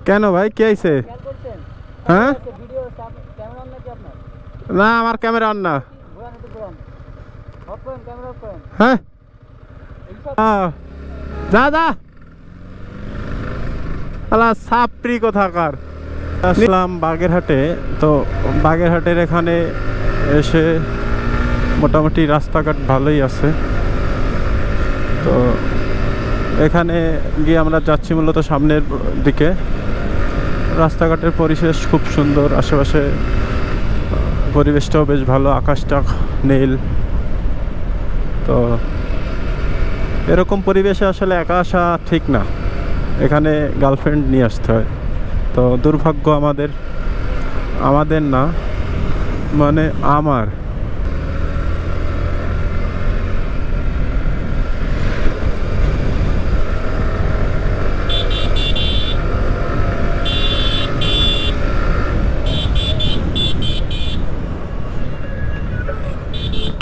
কেন ভাই কি আইছে? হ্যাঁ না আমার ক্যামেরা অন না। হ্যাঁ যা যা আলা সাপ্রি কোথাকার। আসলাম বাগেরহাটে। তো বাগেরহাটের এখানে এসে মোটামুটি রাস্তাঘাট ভালোই আছে। তো এখানে গিয়ে আমরা যাচ্ছি মূলত সামনের দিকে। রাস্তাঘাটের পরিবেশ খুব সুন্দর, আশেপাশে পরিবেশটাও বেশ ভালো, আকাশটা নীল। তো এরকম পরিবেশে আসলে একা আসা ঠিক না, এখানে গার্লফ্রেন্ড নিয়ে আসতে হয়। তো দুর্ভাগ্য আমাদের না, মানে আমার।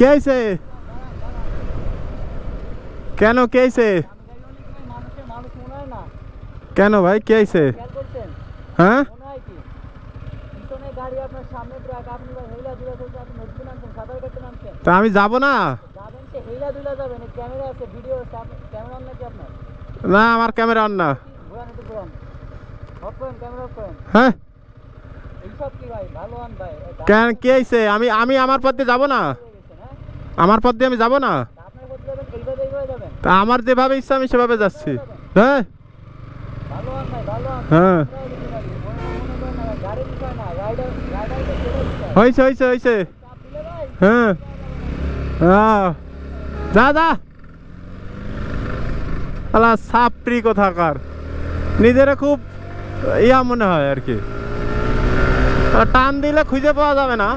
কে আইছে? কেন কে আইছে? কেন ভাই কে আইছে? হ্যাঁ তা আমি যাব না। না আমার ক্যামেরা অন না। হ্যাঁ কেন কে আইছে? আমি আমার পথে যাব না, আমার পথ দিয়ে আমি যাব না। তা আমার যেভাবে ইচ্ছা আমি সেভাবে যাচ্ছি। হ্যাঁ হ্যাঁ হয়েছে হয়েছে হয়েছে। হ্যাঁ হ্যাঁ যা যা আলা সাপ্রি কোথাকার। নিজেরা খুব ইয়া মনে হয় আর কি, টান দিলে খুঁজে পাওয়া যাবে না।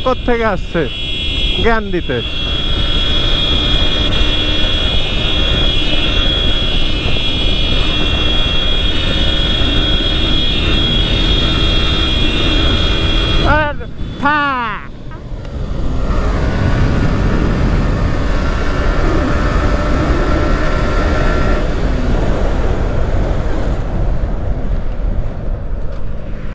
কোথেকে আসছে জ্ঞান দিতে।